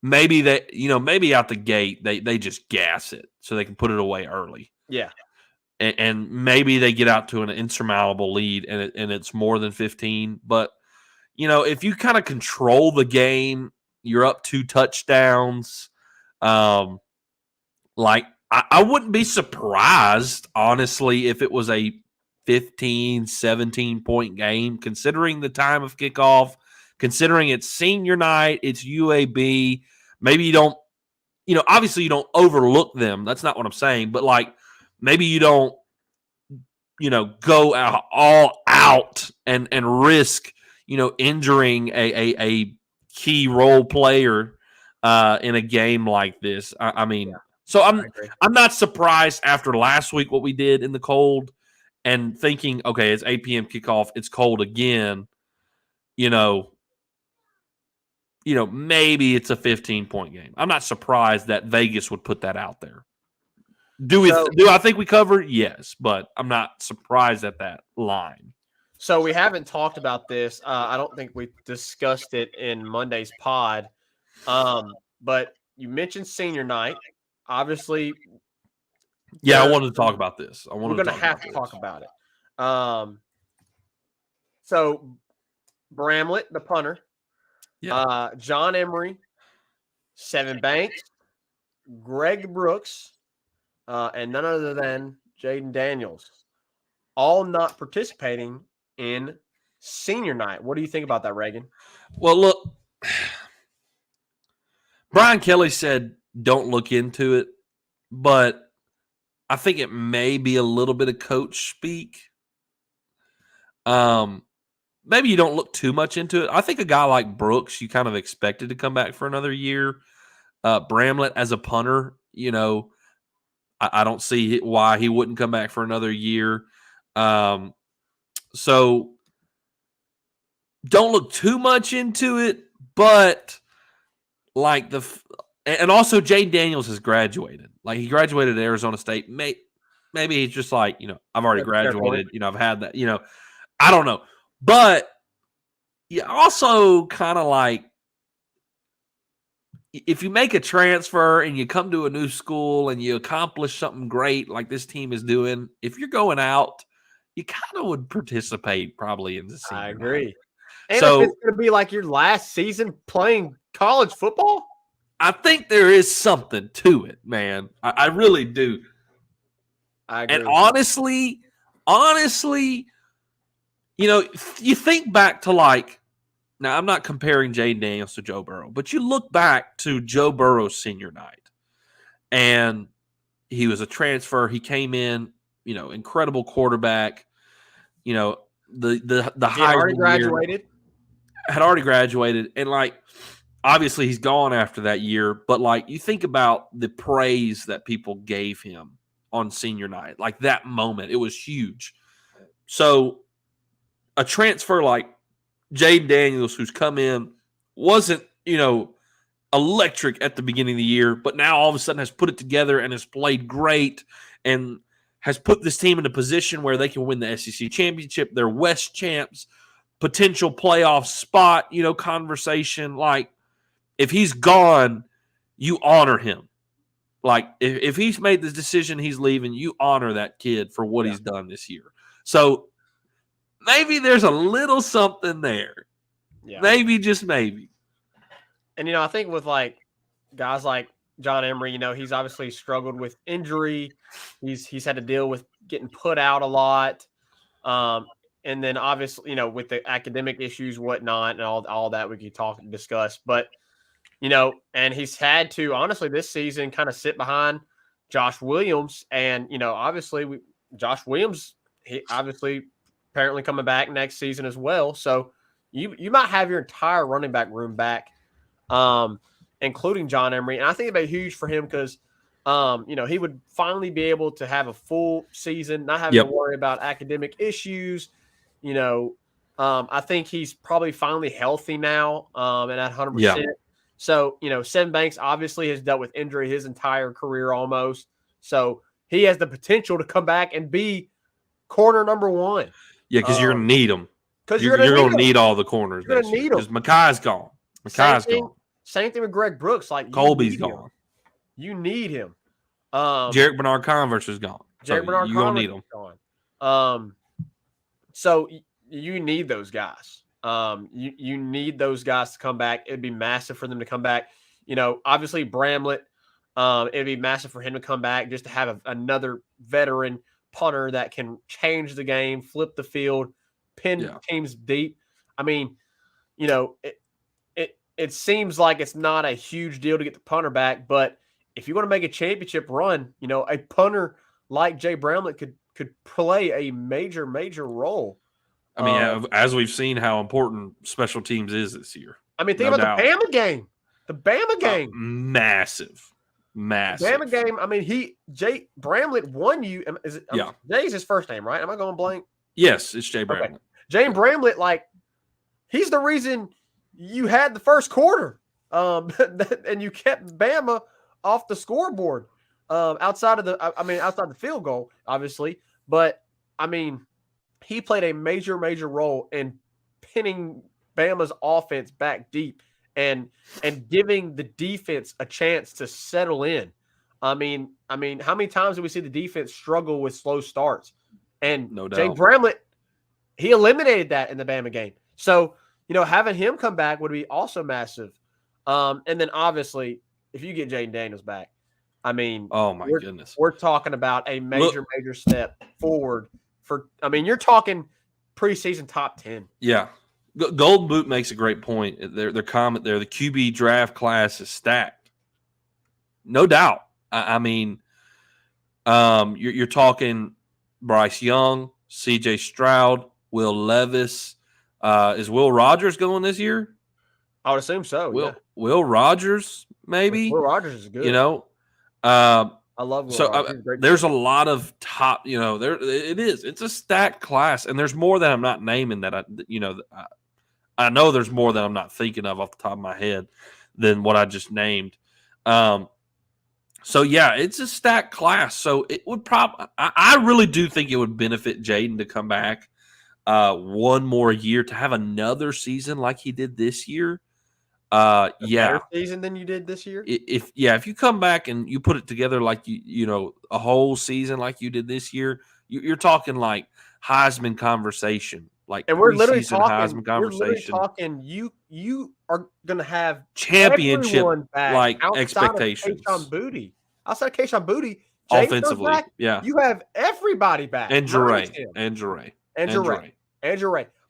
maybe maybe out the gate, they just gas it so they can put it away early. Yeah. And maybe they get out to an insurmountable lead and it's more than 15. But, if you kind of control the game, you're up 2 touchdowns. Like, I wouldn't be surprised, honestly, if it was a 15, 17-point game, considering the time of kickoff, considering it's senior night, it's UAB. Maybe you don't, obviously you don't overlook them. That's not what I'm saying. But, like, maybe you don't, go all out and risk, injuring a key role player in a game like this. I mean, so I'm not surprised after last week what we did in the cold and thinking, okay, it's 8 p.m. kickoff, it's cold again. Maybe it's a 15-point game. I'm not surprised that Vegas would put that out there. Do I think we covered? Yes, but I'm not surprised at that line. So we haven't talked about this. I don't think we discussed it in Monday's pod. But you mentioned senior night. Obviously, Yeah, I wanted to talk about this. we're going to have to talk about it. So Bramlett, the punter, John Emery, Seven Banks, Greg Brooks, and none other than Jaden Daniels, all not participating in senior night. What do you think about that, Reagan? Well, look, Brian Kelly said don't look into it, but I think it may be a little bit of coach speak. Maybe you don't look too much into it. I think a guy like Brooks, you kind of expected to come back for another year. Bramlett as a punter, I don't see why he wouldn't come back for another year. So don't look too much into it, but like and also Jay Daniels has graduated. Like he graduated at Arizona State. Maybe he's just like, I've already graduated. I've had that, I don't know. But you also kind of like, if you make a transfer and you come to a new school and you accomplish something great like this team is doing, if you're going out, you kind of would participate probably in the senior I agree. night. And So if it's going to be like your last season playing college football, I think there is something to it, man. I really do. I agree. And honestly, you think back to like, now I'm not comparing Jay Daniels to Joe Burrow, but you look back to Joe Burrow's senior night, and he was a transfer. He came in, incredible quarterback. The had already graduated. Had already graduated, and like obviously he's gone after that year. But like you think about the praise that people gave him on senior night, like that moment, it was huge. So a transfer like Jaden Daniels, who's come in, wasn't, electric at the beginning of the year, but now all of a sudden has put it together and has played great and has put this team in a position where they can win the SEC championship. They're West champs, potential playoff spot, conversation. Like, if he's gone, you honor him. Like, if he's made the decision he's leaving, you honor that kid for what he's done this year. So maybe there's a little something there. Yeah. Maybe, just maybe. And, I think with like guys like John Emery, he's obviously struggled with injury. He's had to deal with getting put out a lot. And then obviously, with the academic issues, whatnot, and all that we could talk and discuss. But, and he's had to, honestly, this season kind of sit behind Josh Williams. And, obviously, Josh Williams, he obviously apparently coming back next season as well. So you might have your entire running back room back, including John Emery. And I think it'd be huge for him because, he would finally be able to have a full season, not having to worry about academic issues. I think he's probably finally healthy now, and at 100%. Yeah. So, Seven Banks obviously has dealt with injury his entire career almost. So he has the potential to come back and be corner number one. Yeah, because you're going to need them. Because you're going to need all the corners. You're going to need them. Because Makai's gone. Same thing with Greg Brooks. Like Colby's gone. You need him. Jarek Bernard Converse is gone. Jarek Bernard Converse is gone. So you need those guys. You need those guys to come back. It'd be massive for them to come back. Obviously Bramlett, it'd be massive for him to come back just to have another veteran punter that can change the game, flip the field, pin teams deep. I mean, it seems like it's not a huge deal to get the punter back, but if you want to make a championship run, a punter like Jay Bramlett could play a major role. I mean, as we've seen how important special teams is this year. I mean, think about the Bama game. The Bama game. Massive. Bama game. I mean, Jay Bramlett won you. Jay's his first name, right? Am I going blank? Yes, it's Jay Bramlett. Okay. Jay Bramlett, like, he's the reason you had the first quarter. And you kept Bama off the scoreboard. Outside the field goal, obviously. But, I mean, he played a major role in pinning Bama's offense back deep and giving the defense a chance to settle in. I mean, how many times do we see the defense struggle with slow starts? And No James doubt. Bramlett, he eliminated that in the Bama game. So, having him come back would be also massive. And then obviously, if you get Jaden Daniels back, I mean, Oh my goodness. we're talking about a major step forward you're talking preseason top 10. Yeah. Golden Boot makes a great point. Their comment there, the QB draft class is stacked. No doubt. I mean, you're talking Bryce Young, CJ Stroud, Will Levis. Is Will Rogers going this year? I would assume so. Will Rogers, maybe? Will Rogers is good. I love Will Rogers. There's a lot of top, there it is. It's a stacked class, and there's more that I'm not naming that I know there's more that I'm not thinking of off the top of my head than what I just named. So yeah, it's a stacked class. So it would I really do think it would benefit Jaden to come back one more year, to have another season like he did this year. Better season than you did this year. If you come back and you put it together like a whole season like you did this year, you're talking like Heisman conversation, and we're literally talking Heisman conversation. You are going to have championship like expectations. Outside of Kayshon Boutte, offensively, back, you have everybody back, and Jure.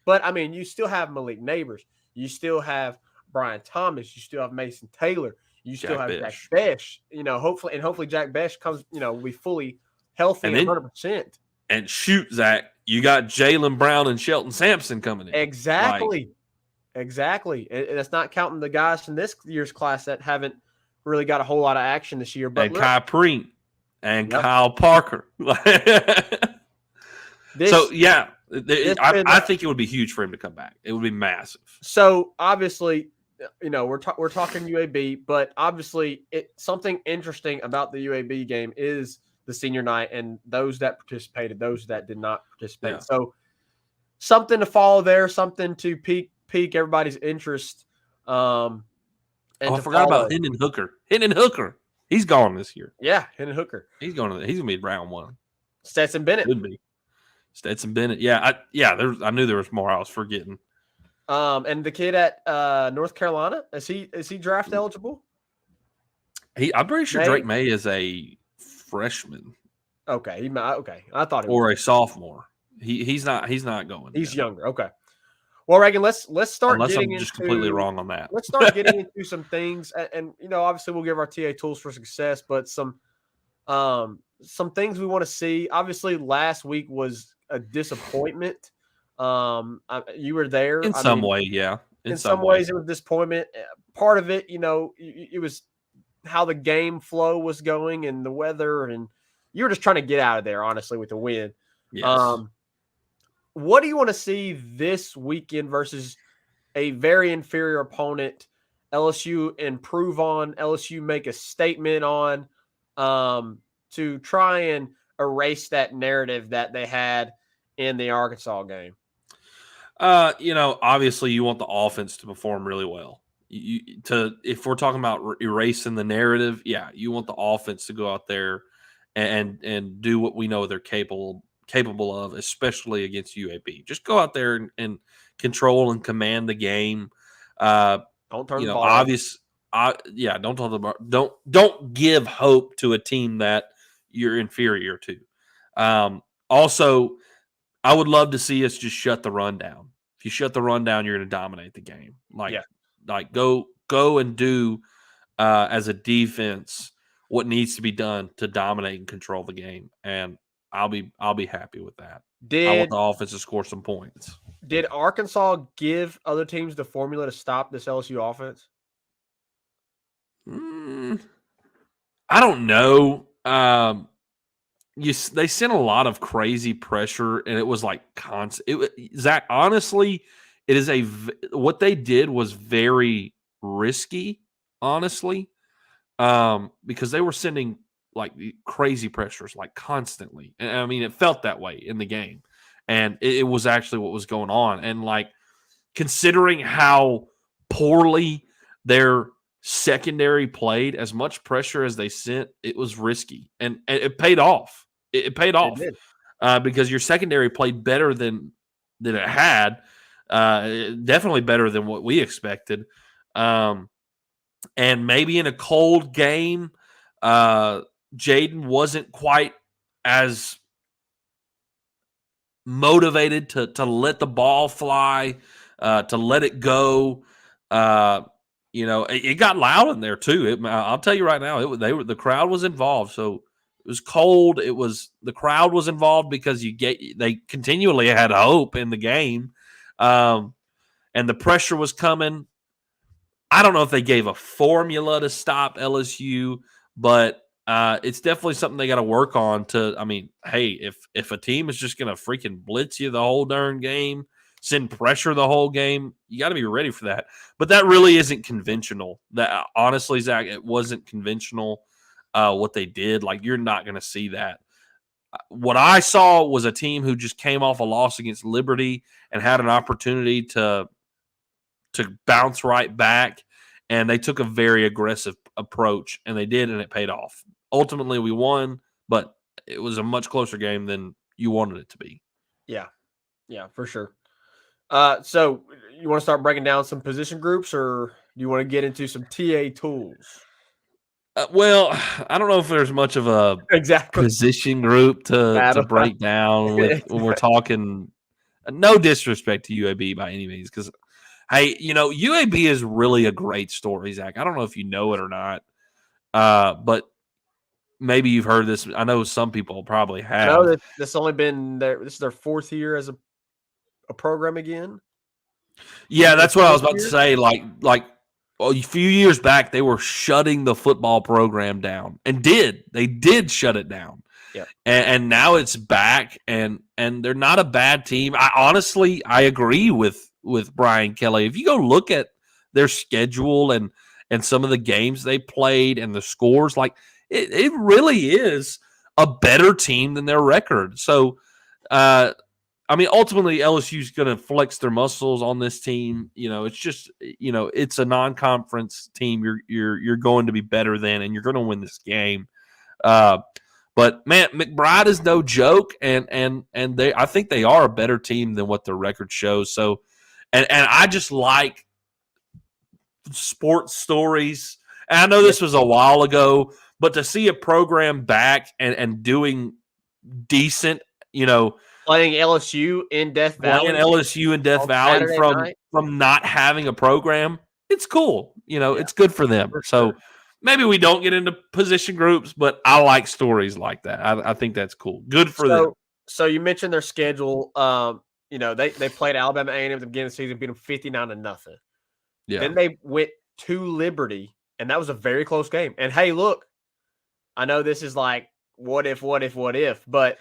But I mean, you still have Malik Neighbors, you still have Brian Thomas, you still have Mason Taylor, you still have Jack Besh. Hopefully Jack Besh comes, will be fully healthy and 100%. And shoot, Zach, you got Jaylen Brown and Shelton Sampson coming in. Exactly. And that's not counting the guys from this year's class that haven't really got a whole lot of action this year. But Kai Preent and Kyle Parker. I think it would be huge for him to come back. It would be massive. So obviously, we're talking UAB, but obviously, something interesting about the UAB game is the senior night and those that participated, those that did not participate. Yeah. So something to follow there, something to pique everybody's interest. I forgot about Hendon Hooker. He's gone this year. Yeah, Hendon Hooker. He's going to be round one. Stetson Bennett. Could be. Stetson Bennett. Yeah, I knew there was more. I was forgetting. And the kid at North Carolina, is he draft eligible? I'm pretty sure Drake May is a freshman. Okay, I thought or a sophomore. He's not going. He's younger. Okay. Well, Reagan, let's start. Unless I'm just completely wrong on that. Let's start getting into some things, and obviously we'll give our TA tools for success, but some things we want to see. Obviously, last week was a disappointment. You were there in some way, yeah. In some ways, it was disappointment. Part of it, it was how the game flow was going and the weather, and you were just trying to get out of there, honestly, with the win. Yes. What do you want to see this weekend versus a very inferior opponent? LSU improve on, LSU make a statement on, to try and erase that narrative that they had in the Arkansas game. Obviously you want the offense to perform really well. If we're talking about erasing the narrative, you want the offense to go out there and do what we know they're capable of, especially against UAB. Just go out there and control and command the game. Don't turn the ball. Don't turn the ball. Don't give hope to a team that you're inferior to. Also, I would love to see us just shut the run down. If you shut the run down, you're going to dominate the game. Go and do as a defense what needs to be done to dominate and control the game, and I'll be happy with that. I want the offense to score some points. Did Arkansas give other teams the formula to stop this LSU offense? I don't know. They sent a lot of crazy pressure, and it was like constant. Zach, honestly, it is what they did was very risky, honestly, because they were sending like crazy pressures, like constantly. And I mean, it felt that way in the game, and it was actually what was going on. And like, considering how poorly their secondary played, as much pressure as they sent, it was risky, and it paid off. It paid off because your secondary played better than it had, definitely better than what we expected. And maybe in a cold game, Jaden wasn't quite as motivated to let the ball fly, to let it go. It got loud in there too. I'll tell you right now, the crowd was involved. So it was cold. The crowd was involved because they continually had hope in the game, and the pressure was coming. I don't know if they gave a formula to stop LSU, but it's definitely something they got to work on. Hey, if a team is just going to freaking blitz you the whole darn game, send pressure the whole game, you got to be ready for that. But that really isn't conventional. That honestly, Zach, it wasn't conventional what they did. Like, you're not going to see that. What I saw was a team who just came off a loss against Liberty and had an opportunity to bounce right back, and they took a very aggressive approach, and they did, and it paid off. Ultimately, we won, but it was a much closer game than you wanted it to be. Yeah, for sure. So you want to start breaking down some position groups, or do you want to get into some TA tools? Well, I don't know if there's much of a position group to break down when we're talking. No disrespect to UAB by any means, because hey, UAB is really a great story, Zach. I don't know if you know it or not, but maybe you've heard this. I know some people probably have. I know this only been this is their 4th year as a program again. Yeah, that's what I was about to say. Like a few years back, they were shutting the football program down, and they did shut it down. Yeah, and now it's back, and they're not a bad team. I agree with Brian Kelly. If you go look at their schedule and some of the games they played and the scores, like it really is a better team than their record. So, ultimately LSU's going to flex their muscles on this team. It's just, it's a non-conference team. You're going to be better than, and you're going to win this game. But man, McBride is no joke, and I think they are a better team than what their record shows. So, and I just like sports stories. And I know this was a while ago, but to see a program back and doing decent, playing LSU in Death Valley, from not having a program, it's cool. It's good for them. So maybe we don't get into position groups, but I like stories like that. I think that's cool. Good for them. So you mentioned their schedule. They played Alabama A&M at the beginning of the season, beat them 59-0. Yeah. Then they went to Liberty, and that was a very close game. And hey, look, I know this is like what if, but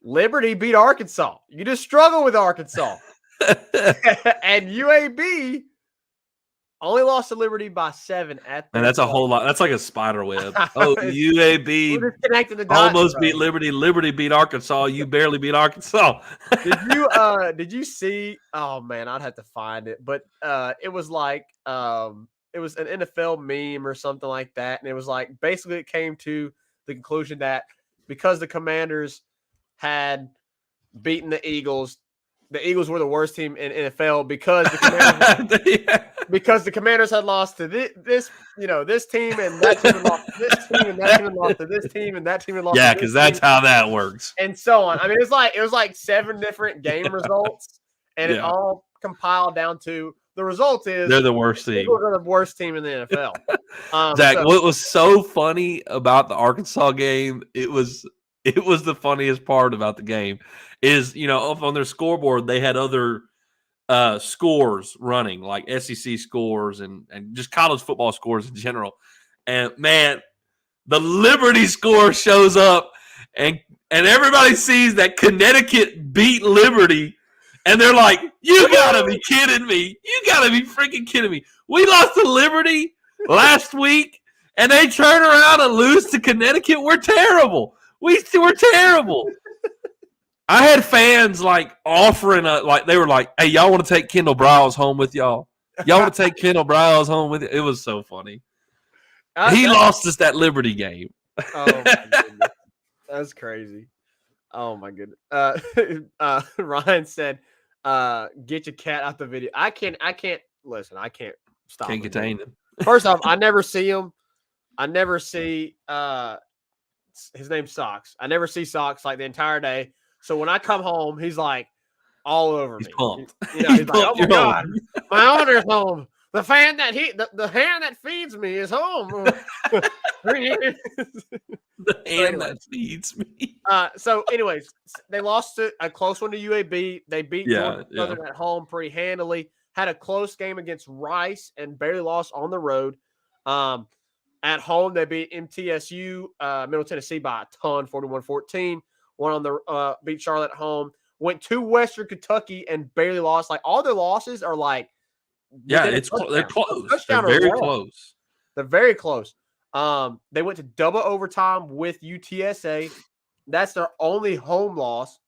Liberty beat Arkansas. You just struggle with Arkansas. And UAB only lost to Liberty by 7 at the. And that's a whole lot. That's like a spider web. Oh, UAB almost beat Liberty. Liberty beat Arkansas. You barely beat Arkansas. Did you see? Oh man, I'd have to find it. But it was like it was an NFL meme or something like that, and it was like basically it came to the conclusion that because the Commanders had beaten the Eagles were the worst team in NFL because the Commanders had lost to this team, and that team had lost to this team, and that team had lost to this team, and that team had lost. Yeah, because that's how that works, and so on. I mean, it was like 7 different game results, and it all compiled down to the result is they're the worst team. They're the worst team in the NFL. Zach, what was so funny about the Arkansas game? It was the funniest part about the game is, up on their scoreboard, they had other scores running, like SEC scores and just college football scores in general. And man, the Liberty score shows up and everybody sees that Connecticut beat Liberty. And they're like, you gotta be kidding me. You gotta be freaking kidding me. We lost to Liberty last week and they turn around and lose to Connecticut. We're terrible. We're terrible. I had fans like offering they were like, hey, y'all want to take Kendall Browse home with y'all? Y'all want to take Kendall Browse home with you? It was so funny. He That- lost us that Liberty game. Oh my goodness, that's crazy. Oh my goodness. Ryan said, "Get your cat out the video." I can't listen. I can't stop. Can't him. contain him. First off, I never see him. I never see his name's Socks. I never see Socks like the entire day. So when I come home, he's like all over He's me. pumped. You know, he's like, "Oh pumped my you're god, home. my owner's home. The fan that the hand that feeds me is home." The hand anyway. that feeds me. So anyways, they lost a close one to UAB. They beat Georgia Southern at home pretty handily. Had a close game against Rice and barely lost on the road. At home, they beat MTSU, Middle Tennessee by a ton, 41-14. Won on the beat Charlotte at home. Went to Western Kentucky and barely lost. Like all their losses are like Yeah, within a they're touchdown. close. Touchdown They're or very less. close. They're very close. They went to double overtime with UTSA. That's their only home loss.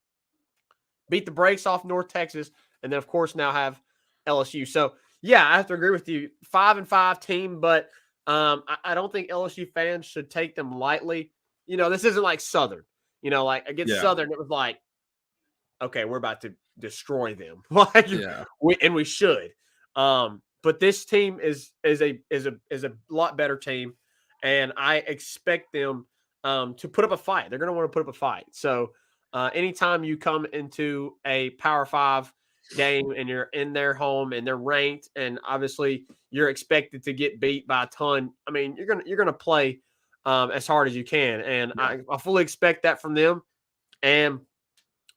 Beat the brakes off North Texas, and then of course now have LSU. So yeah, I have to agree with you. 5-5 team, but I don't think LSU fans should take them lightly. You know, this isn't like Southern. You know, like against Southern, it was like, okay, we're about to destroy them. Like, we should. But this team is a lot better team, and I expect them to put up a fight. They're going to want to put up a fight. So anytime you come into a Power 5 game and you're in their home and they're ranked, and obviously you're expected to get beat by a ton, I mean, you're gonna play as hard as you can, and I fully expect that from them. And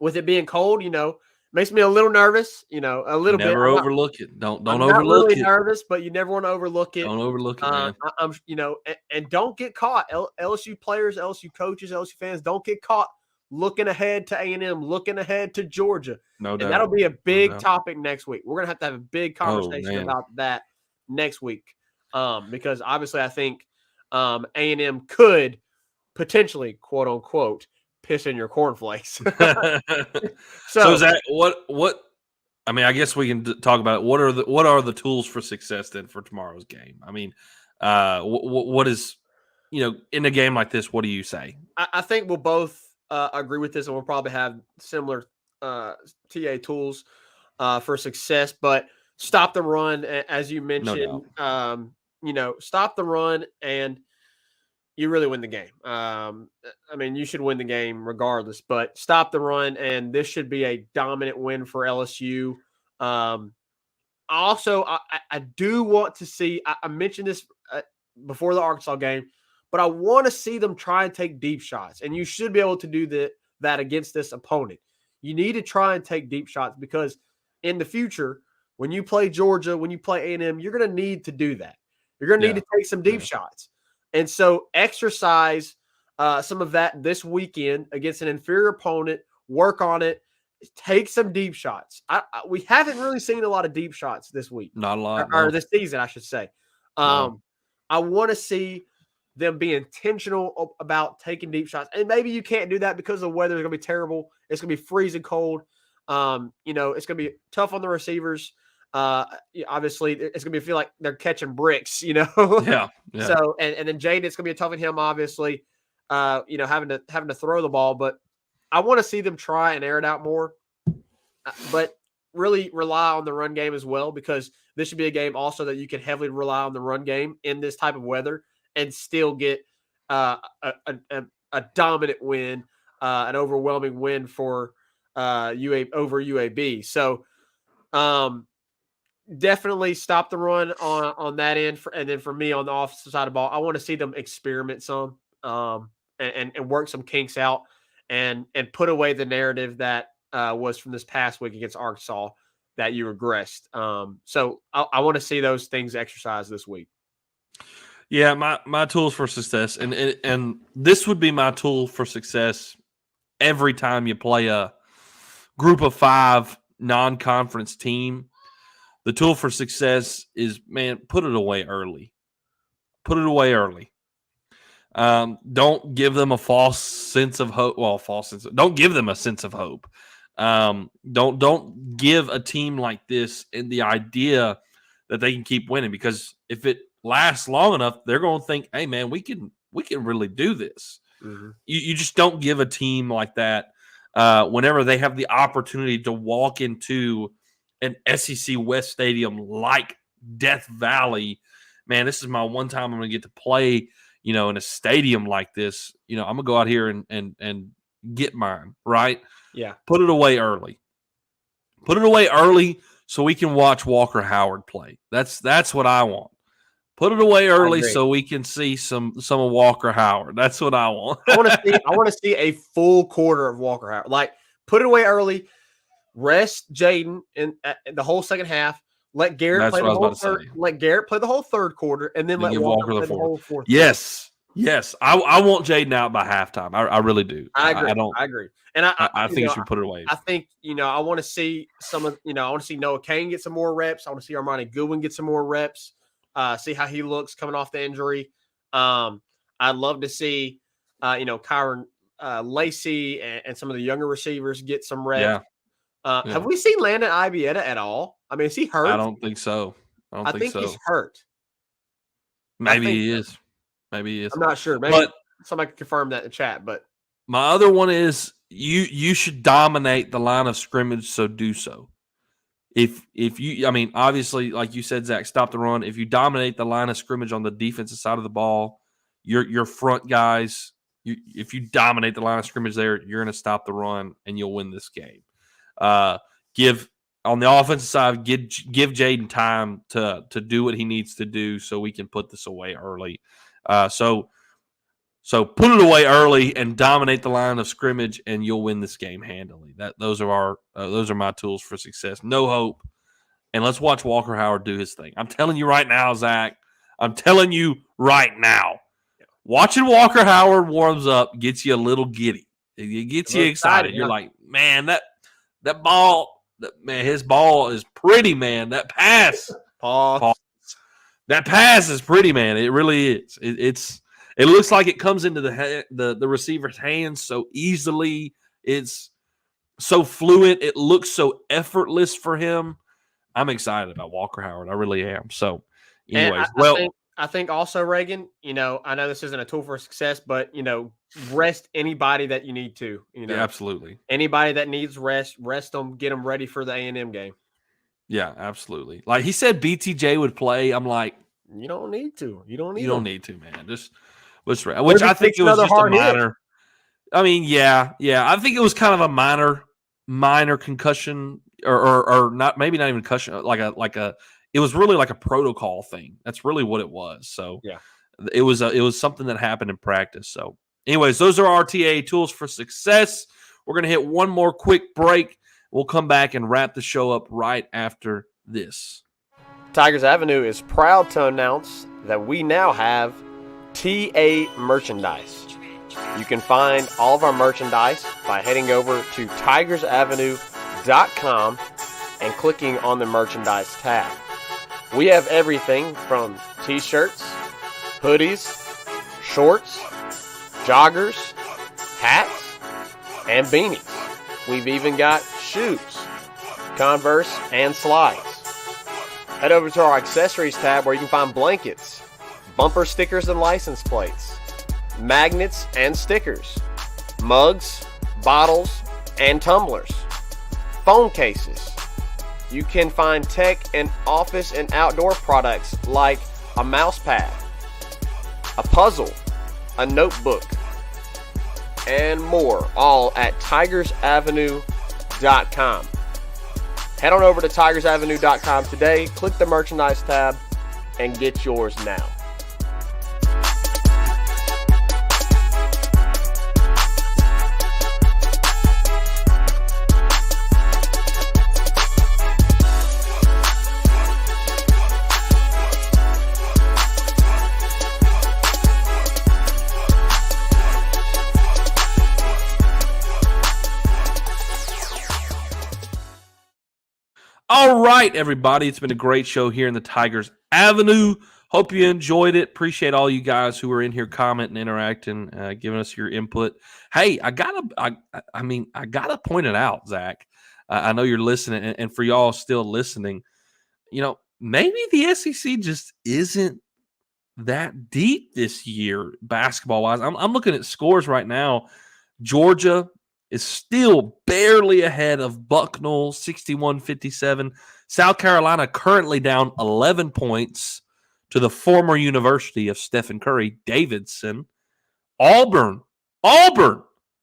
with it being cold, you know, makes me a little nervous, you know, a little bit. Never overlook it. Don't I'm overlook not really it. nervous, but you never want to overlook it. Don't overlook it, man. I'm, you know, and don't get caught. LSU players, LSU coaches, LSU fans, don't get caught looking ahead to A&M, looking ahead to Georgia. No doubt. And that'll be a big topic next week. We're gonna have a big conversation man. about that next week, because obviously I think A&M could potentially, quote unquote, piss in your cornflakes. So is that what? I mean, I guess we can talk about it. What are the tools for success then for tomorrow's game? I mean, what is, you know, in a game like this? What do you say? I think we'll both agree with this, and we'll probably have similar TA tools for success. But stop the run, as you mentioned. No you know, stop the run, and you really win the game. I mean, you should win the game regardless, but stop the run, and this should be a dominant win for LSU. Also, I do want to see, I mentioned this before the Arkansas game, but I want to see them try and take deep shots, and you should be able to do that against this opponent. You need to try and take deep shots, because in the future, when you play Georgia, when you play A&M, you're going to need to do that. You're going to need to take some deep shots. And so exercise some of that this weekend against an inferior opponent, work on it, take some deep shots. We haven't really seen a lot of deep shots this week. Not a lot. Or this season, I should say. I want to see them be intentional about taking deep shots. And maybe you can't do that because the weather is going to be terrible. It's going to be freezing cold. You know, it's going to be tough on the receivers. Obviously, it's going to feel like they're catching bricks, you know? Yeah. So, and then Jaden, it's going to be tough on him, obviously, you know, having to throw the ball. But I want to see them try and air it out more, but really rely on the run game as well, because this should be a game also that you can heavily rely on the run game in this type of weather and still get a dominant win, an overwhelming win for over UAB. So definitely stop the run on that end. And then for me on the offensive side of the ball, I want to see them experiment some and work some kinks out and put away the narrative that was from this past week against Arkansas that you regressed. So I want to see those things exercised this week. Yeah, my tools for success, and this would be my tool for success every time you play a group of 5 non-conference team. The tool for success is, man, put it away early. Put it away early. Don't give them a false sense of hope. Well, don't give them a sense of hope. Don't give a team like this in the idea that they can keep winning, because if it lasts long enough, they're going to think, hey man, we can really do this. Mm-hmm. You just don't give a team like that whenever they have the opportunity to walk into an SEC West stadium like Death Valley. Man, this is my one time I'm going to get to play, in a stadium like this. I'm going to go out here and get mine, right? Yeah. Put it away early. Put it away early so we can watch Walker Howard play. That's what I want. Put it away early so we can see some of Walker Howard. That's what I want. I want to see a full quarter of Walker Howard. Like, put it away early. Rest Jaden in the whole second half. Let Garrett play the whole third. Let Garrett play the whole third quarter, and then let Walker play the whole fourth. Yes. I want Jaden out by halftime. I really do. I agree. I agree. And I think you should put it away. I think I want to see some of I want to see Noah Kane get some more reps. I want to see Armani Goodwin get some more reps. See how he looks coming off the injury. I'd love to see Kyron Lacey and some of the younger receivers get some reps. Yeah. Have we seen Landon Ibieta at all? I mean, is he hurt? I don't think so. I think so. He's hurt. Maybe he is. Maybe he is. I'm not sure. Maybe somebody can confirm that in the chat. But my other one is you should dominate the line of scrimmage, so do so. If you, I mean, obviously, like you said, Zach, stop the run. If you dominate the line of scrimmage on the defensive side of the ball, your front guys, if you dominate the line of scrimmage there, you're going to stop the run and you'll win this game. Give on the offensive side, give Jaden time to do what he needs to do so we can put this away early. So put it away early and dominate the line of scrimmage, and you'll win this game handily. Those are my tools for success. No hope, and let's watch Walker Howard do his thing. I'm telling you right now, Zach. I'm telling you right now. Watching Walker Howard warms up gets you a little giddy. It gets you excited. You're like, man, that ball, his ball is pretty, man. That pass, that pass is pretty, man. It really is. It looks like it comes into the receiver's hands so easily. It's so fluid. It looks so effortless for him. I'm excited about Walker Howard. I really am. So, anyways, I think also, Reagan, I know this isn't a tool for success, but, rest anybody that you need to. Yeah, absolutely. Anybody that needs rest them, get them ready for the A&M game. Yeah, absolutely. Like he said BTJ would play. I'm like, you don't need to. You don't need to, man. Just which I think it was just a minor. I mean, yeah. I think it was kind of a minor concussion or not, maybe not even concussion, like a it was really like a protocol thing. That's really what it was. So yeah, it was something that happened in practice. So anyways, those are RTA tools for success. We're going to hit one more quick break. We'll come back and wrap the show up right after this. Tigers Avenue is proud to announce that we now have TA merchandise. You can find all of our merchandise by heading over to tigersavenue.com and clicking on the merchandise tab. We have everything from t-shirts, hoodies, shorts, joggers, hats, and beanies. We've even got shoes, Converse, and slides. Head over to our accessories tab where you can find blankets, bumper stickers and license plates, magnets and stickers, mugs, bottles, and tumblers, phone cases. You can find tech and office and outdoor products like a mouse pad, a puzzle, a notebook, and more, all at tigersavenue.com. Head on over to tigersavenue.com today, click the merchandise tab, and get yours now. All right, everybody. It's been a great show here in the Tigers Avenue. Hope you enjoyed it. Appreciate all you guys who are in here commenting, interacting, giving us your input. Hey, I gotta point it out, Zach. I know you're listening, and for y'all still listening, maybe the SEC just isn't that deep this year, basketball-wise. I'm looking at scores right now. Georgia is still barely ahead of Bucknell, 61-57. South Carolina currently down 11 points to the former University of Stephen Curry, Davidson. Auburn,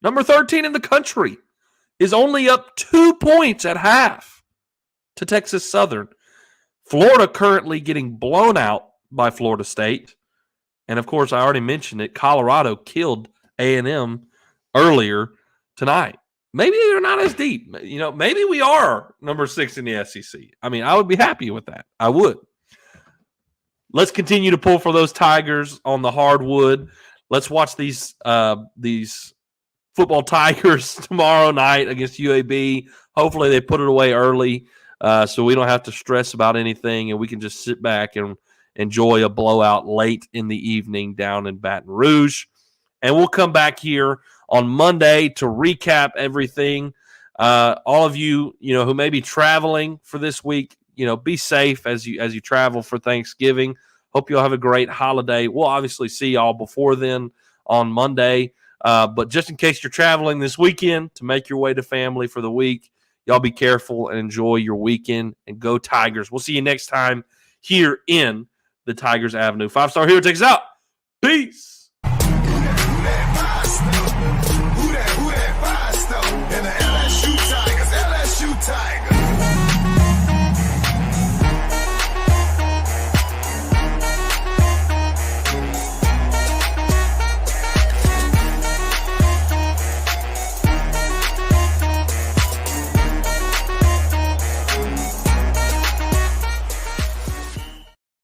number 13 in the country, is only up 2 points at half to Texas Southern. Florida currently getting blown out by Florida State. And, of course, I already mentioned it. Colorado killed A&M earlier tonight. Maybe they're not as deep. Maybe we are number 6 in the SEC. I mean, I would be happy with that. I would. Let's continue to pull for those Tigers on the hardwood. Let's watch these football Tigers tomorrow night against UAB. Hopefully they put it away early so we don't have to stress about anything and we can just sit back and enjoy a blowout late in the evening down in Baton Rouge. And we'll come back here on Monday to recap everything. All of you, who may be traveling for this week, be safe as you travel for Thanksgiving. Hope you all have a great holiday. We'll obviously see y'all before then on Monday. But just in case you're traveling this weekend to make your way to family for the week, y'all be careful and enjoy your weekend and go Tigers. We'll see you next time here in the Tigers Avenue. 5-Star Hero takes us out. Peace.